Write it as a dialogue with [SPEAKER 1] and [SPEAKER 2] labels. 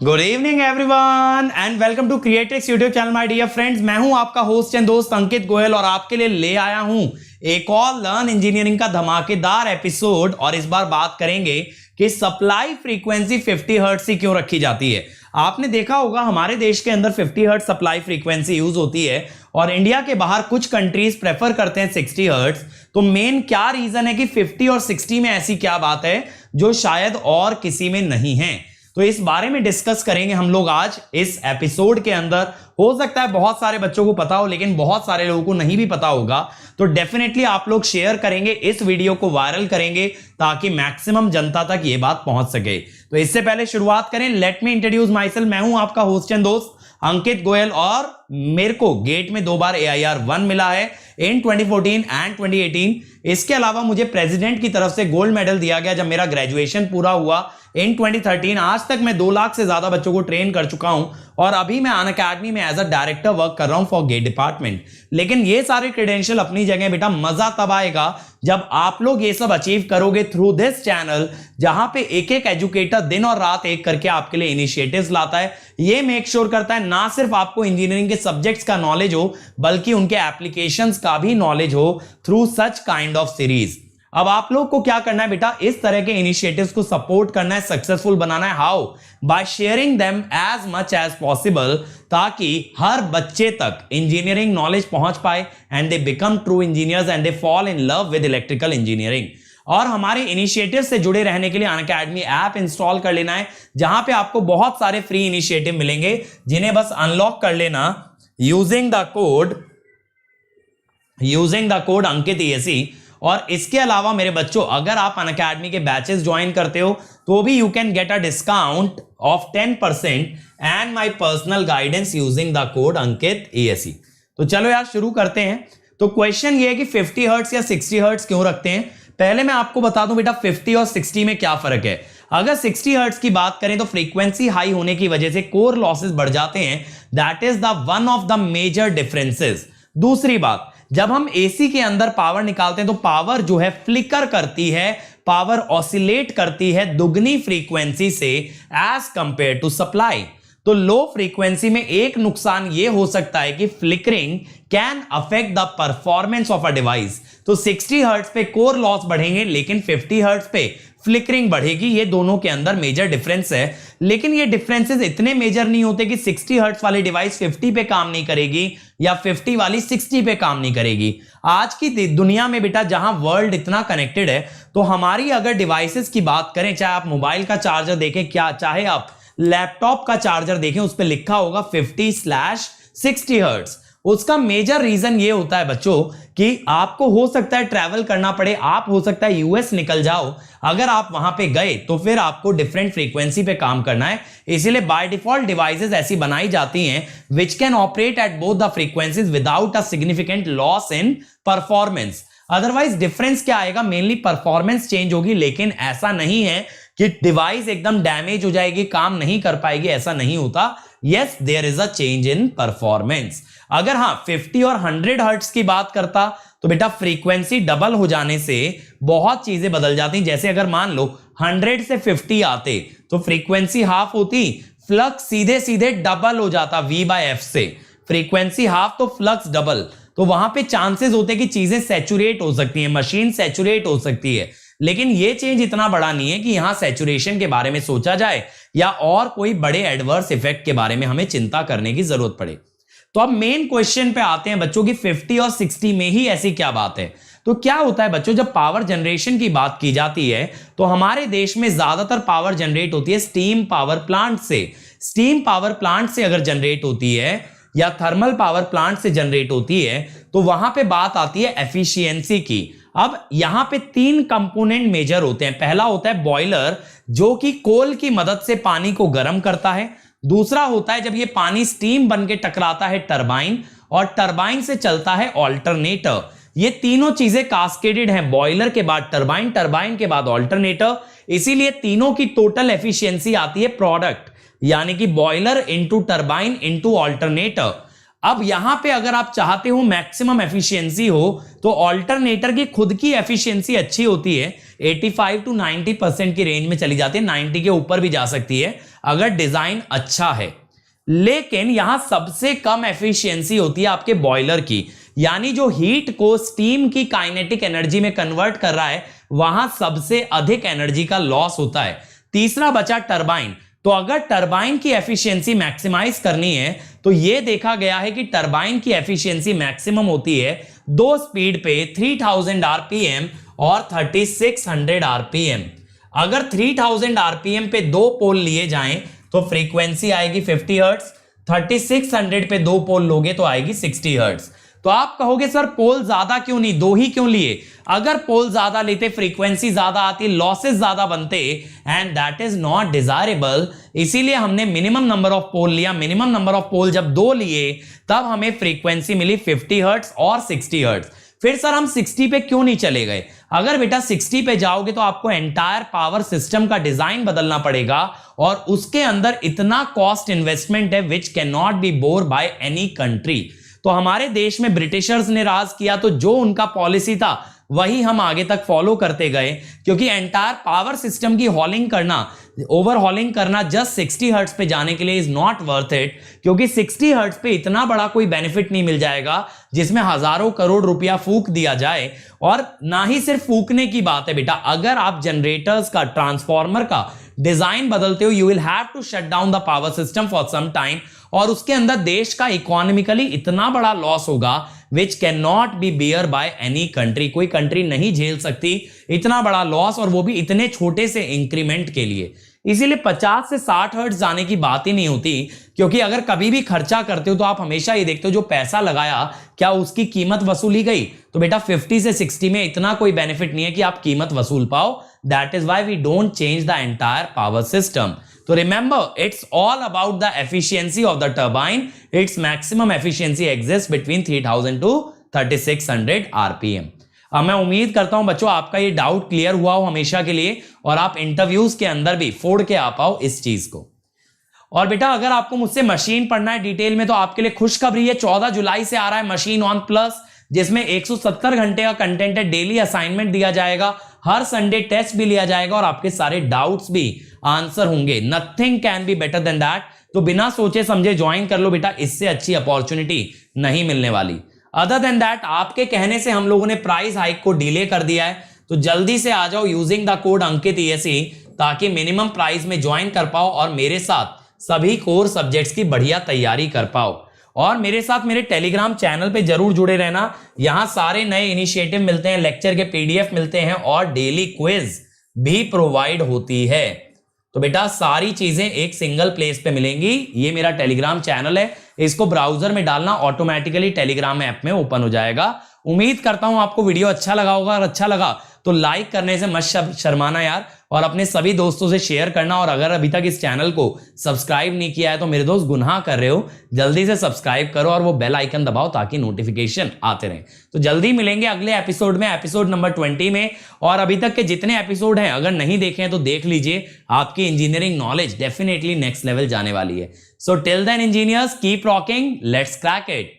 [SPEAKER 1] Good evening everyone and welcome to Creatix YouTube channel my dear friends. मैं हूं आपका host and दोस्त अंकित गोयल और आपके लिए ले आया हूं एक और लर्न इंजीनियरिंग का धमाकेदार एपिसोड। और इस बार बात करेंगे कि सप्लाई फ्रीक्वेंसी 50 हर्ट्ज की क्यों रखी जाती है। आपने देखा होगा हमारे देश के अंदर 50 हर्ट्ज सप्लाई फ्रीक्वेंसी यूज होती है और इंडिया के बाहर कुछ कंट्रीज प्रेफर करते हैं 60 हर्ट्ज। तो मेन क्या रीजन है कि 50 और 60 में ऐसी क्या बात है जो शायद और किसी में नहीं है। तो इस बारे में डिस्कस करेंगे हम लोग आज इस एपिसोड के अंदर। हो सकता है बहुत सारे बच्चों को पता हो लेकिन बहुत सारे लोगों को नहीं भी पता होगा, तो डेफिनेटली आप लोग शेयर करेंगे, इस वीडियो को वायरल करेंगे ताकि मैक्सिमम जनता तक ये बात पहुंच सके। तो इससे पहले शुरुआत करें, let me introduce my self. मैं हूं आपका होस्ट एंड दोस्त अंकित गोयल और मेरे को गेट में 2 बार AIR 1 मिला है इन 2014 एंड 2018। इसके अलावा मुझे प्रेसिडेंट की तरफ से गोल्ड मेडल दिया गया जब मेरा ग्रेजुएशन पूरा हुआ इन 2013। आज तक मैं 2 लाख से ज्यादा बच्चों को ट्रेन कर चुका हूं और अभी मैं अनअकैडमी में एज अ डायरेक्टर वर्क कर रहा हूं फॉर गेट डिपार्टमेंट। लेकिन ये सारे क्रेडेंशियल अपनी जगह बेटा, मजा तब आएगा जब आप लोग ये सब अचीव करोगे थ्रू दिस चैनल, जहां पे एक एक एजुकेटर दिन और रात एक करके आपके लिए इनिशिएटिव्स लाता है। ये मेक श्योर करता है ना सिर्फ आपको इंजीनियरिंग के सब्जेक्ट्स का नॉलेज हो बल्कि उनके एप्लीकेशंस का भी नॉलेज हो through such kind of series. अब आप लोग को क्या करना है बेटा, इस तरह के इनिशिएटिव्स को सपोर्ट करना है, सक्सेसफुल बनाना है। How? By sharing them as much as possible, ताकि हर बच्चे तक इंजीनियरिंग नॉलेज पहुंच पाए and they become true engineers and they fall in love with electrical engineering. और हमारे इनिशिएटिव से जुड़े रहने के लिए अनअकैडमी ऐप इंस्टॉल कर लेना है, जहां पे आपको बहुत सारे फ्री इनिशिएटिव मिलेंगे जिन्हें बस अनलॉक कर लेना using the code Ankit ESE। और इसके अलावा मेरे बच्चों, अगर आप अनअकैडमी के बैचेस ज्वाइन करते हो तो भी you can get a discount of 10% and my personal guidance using the code Ankit ESE। तो चलो यार शुरू करते हैं। तो क्वेश्चन ये है कि 50 हर्ट्ज या 60 हर्ट्ज क्यों रखते हैं। पहले मैं आपको बता दूं बेटा 50 और 60 में क्या फर्क है। अगर 60 हर्ट्ज की बात करें तो फ्रीक्वेंसी हाई होने की वजह से कोर लॉसेस बढ़ जाते हैं, that is the one of the major differences. दूसरी बात, जब हम AC के अंदर पावर निकालते हैं तो पावर जो है फ्लिकर करती है, पावर ऑसिलेट करती है दुगनी फ्रीक्वेंसी से एज कंपेयर टू सप्लाई। तो लो फ्रीक्वेंसी में एक नुकसान यह हो सकता है कि flickering can affect the performance of a device. तो 60 हर्ट्ज पे कोर लॉस बढ़ेंगे लेकिन 50 हर्ट्ज पे फ्लिकरिंग बढ़ेगी। ये दोनों के अंदर मेजर डिफरेंस है, लेकिन ये डिफरेंसेस इतने मेजर नहीं होते कि 60 हर्ट्ज वाली डिवाइस 50 पे काम नहीं करेगी या 50 वाली 60 पे काम नहीं करेगी। आज की दुनिया में बेटा, जहां वर्ल्ड इतना कनेक्टेड है, तो हमारी अगर डिवाइसेस की बात करें, चाहे आप मोबाइल का चार्जर देखें, क्या चाहे आप लैपटॉप का चार्जर देखें, उस पर लिखा होगा 50/60 हर्ट्ज। उसका मेजर रीजन ये होता है बच्चों कि आपको हो सकता है ट्रैवल करना पड़े, आप हो सकता है US निकल जाओ। अगर आप वहां पे गए तो फिर आपको डिफरेंट फ्रीक्वेंसी पे काम करना है। इसीलिए बाय डिफॉल्ट डिवाइसेस ऐसी बनाई जाती हैं which can operate at both the frequencies without a significant loss in performance. Otherwise difference क्या आएगा, मेनली परफॉर्मेंस चेंज होगी। लेकिन ऐसा नहीं है कि डिवाइस एकदम डैमेज हो जाएगी, काम नहीं कर पाएगी, ऐसा नहीं होता। Yes, there is a change in performance. अगर हाँ 50 और 100 हर्ट्ज की बात करता तो बेटा फ्रीक्वेंसी डबल हो जाने से बहुत चीजें बदल जाती। जैसे अगर मान लो 100 से 50 आते तो फ्रीक्वेंसी हाफ होती, फ्लक्स सीधे सीधे डबल हो जाता V/F से। फ्रीक्वेंसी हाफ तो फ्लक्स डबल, तो वहां पे चांसेस होते कि चीजें सैचुरेट हो सकती हैं, मशीन सैचुरेट हो सकती है। लेकिन ये चेंज इतना बड़ा नहीं है कि यहां सैचुरेशन के बारे में सोचा जाए या और कोई बड़े एडवर्स इफेक्ट के बारे में हमें चिंता करने की जरूरत पड़े। तो अब मेन क्वेश्चन पे आते हैं बच्चों की 50 और 60 में ही ऐसी क्या बात है। तो क्या होता है बच्चों, जब पावर जनरेशन की बात की जाती है तो हमारे देश में ज्यादातर पावर जनरेट होती है स्टीम पावर प्लांट से। स्टीम पावर प्लांट से अगर जनरेट होती है या थर्मल पावर प्लांट से जनरेट होती है तो वहां पे बात आती है एफिशिएंसी की। अब यहां पे 3 कंपोनेंट मेजर होते हैं। पहला होता है बॉयलर, जो कि कोल की मदद से पानी को गर्म करता है। दूसरा होता है जब ये पानी स्टीम बन के टकराता है टरबाइन, और टरबाइन से चलता है ऑल्टरनेटर। ये तीनों चीजें कास्केडेड हैं, बॉयलर के बाद टरबाइन, टरबाइन के बाद ऑल्टरनेटर। इसीलिए तीनों की टोटल एफिशिएंसी आती है प्रोडक्ट, यानी कि boiler into turbine into alternator. अब यहां पे अगर आप चाहते हो मैक्सिमम एफिशिएंसी हो तो ऑल्टरनेटर की खुद की एफिशिएंसी अच्छी होती है, 85 to 90% की रेंज में चली जाती है, 90 के ऊपर भी जा सकती है अगर डिजाइन अच्छा है। लेकिन यहां सबसे कम एफिशिएंसी होती है आपके बॉयलर की, यानी जो हीट को स्टीम की काइनेटिक एनर्जी में कन्वर्ट कर रहा है वहां सबसे अधिक एनर्जी का लॉस होता है। तीसरा बचा टरबाइन। तो अगर टरबाइन की एफिशिएंसी मैक्सिमाइज करनी है तो यह देखा गया है कि टरबाइन की एफिशिएंसी मैक्सिमम होती है दो स्पीड पे 3000 आरपीएम और 3600 आरपीएम। अगर 3000 आरपीएम पे दो पोल लिए जाएं तो फ्रीक्वेंसी आएगी 50 हर्ट्ज, 3600 पे दो पोल लोगे तो आएगी 60 हर्ट्ज। तो आप कहोगे सर पोल ज्यादा क्यों नहीं, दो ही क्यों लिए? अगर पोल ज्यादा लेते फ्रीक्वेंसी ज्यादा आती, लॉसेस ज्यादा बनते, and that is not desirable. इसीलिए हमने मिनिमम नंबर ऑफ पोल लिया। मिनिमम नंबर ऑफ पोल जब दो लिए तब हमें फ्रीक्वेंसी मिली 50 हर्ट्ज और 60 हर्ट्ज। फिर सर हम 60 पे क्यों नहीं चले गए? अगर बेटा 60 पे जाओगे तो आपको एंटायर पावर सिस्टम का डिजाइन बदलना पड़ेगा और उसके अंदर इतना कॉस्ट इन्वेस्टमेंट है विच can not B bore bye any country. तो हमारे देश में ब्रिटिशर्स ने राज किया तो जो उनका पॉलिसी था वही हम आगे तक फॉलो करते गए, क्योंकि एंटायर पावर सिस्टम की हॉलिंग करना, ओवरहॉलिंग करना जस्ट 60 हर्ट्ज पे जाने के लिए इज नॉट वर्थ इट, क्योंकि 60 हर्ट्ज पे इतना बड़ा कोई बेनिफिट नहीं मिल जाएगा जिसमें हजारों करोड़ रुपया फूक दिया जाए। और ना ही सिर्फ फूकने की बात है बेटा, अगर आप जनरेटर्स का, ट्रांसफार्मर का डिजाइन बदलते हो you will have to shut down the power system for some time, और उसके अंदर देश का इकोनॉमिकली इतना बड़ा लॉस होगा which can not be bear by any country. कोई कंट्री नहीं झेल सकती इतना बड़ा लॉस, और वो भी इतने छोटे से इंक्रीमेंट के लिए। इसीलिए 50 से 60 हर्ट्ज जाने की बात ही नहीं होती, क्योंकि अगर कभी भी खर्चा करते हो तो आप हमेशा ये देखते हो जो पैसा लगाया क्या उसकी कीमत वसूली गई। तो बेटा 50 से 60 में इतना कोई बेनिफिट नहीं है कि आप कीमत वसूल पाओ। That is why we don't change the entire power system. तो remember, it's all about the efficiency of the turbine. It's maximum efficiency exist between 3000 to 3600 RPM. अब मैं उम्मीद करता हूं बच्चों आपका ये डाउट क्लियर हुआ हो हमेशा के लिए, और आप इंटरव्यूज के अंदर भी फोड़ के आ पाओ इस चीज को। और बेटा अगर आपको मुझसे मशीन पढ़ना है डिटेल में तो आपके लिए खुशखबरी है, 14 जुलाई से आ रहा है मशीन ऑन प्लस, जिसमें 170 घंटे का कंटेंट है, डेली असाइनमेंट दिया जाएगा, हर संडे टेस्ट भी लिया जाएगा और आपके सारे डाउट्स भी आंसर होंगे। Nothing can be better than that. तो बिना सोचे समझे ज्वाइन कर लो बेटा, इससे अच्छी अपॉर्चुनिटी नहीं मिलने वाली। अदर देन दैट आपके कहने से हम लोगों ने प्राइस हाइक को डिले कर दिया है, तो जल्दी से आ जाओ using the code Ankit ESE, ताकि मिनिमम प्राइस में ज्वाइन कर पाओ और मेरे साथ सभी कोर सब्जेक्ट्स की बढ़िया तैयारी कर पाओ। और मेरे साथ मेरे टेलीग्राम चैनल पे जरूर जुड़े रहना, यहां सारे नए इनिशिएटिव मिलते हैं, लेक्चर के PDF मिलते हैं और डेली क्विज भी प्रोवाइड होती है। तो बेटा सारी चीजें एक सिंगल प्लेस पे मिलेंगी। ये मेरा टेलीग्राम चैनल है, इसको ब्राउजर में डालना, ऑटोमेटिकली टेलीग्राम ऐप में ओपन हो जाएगा। उम्मीद करता हूं आपको वीडियो अच्छा लगा होगा, और अच्छा लगा तो लाइक करने से मत शर्माना यार, और अपने सभी दोस्तों से शेयर करना। और अगर अभी तक इस चैनल को सब्सक्राइब नहीं किया है तो मेरे दोस्त गुनाह कर रहे हो, जल्दी से सब्सक्राइब करो और वो बेल आइकन दबाओ ताकि नोटिफिकेशन आते रहे। तो जल्दी मिलेंगे अगले एपिसोड में, एपिसोड नंबर 20 में। और अभी तक के जितने एपिसोड हैं अगर नहीं देखे हैं तो देख लीजिए, आपकी engineering knowledge definitely next level जाने वाली है। So till then engineers keep rocking, let's crack it.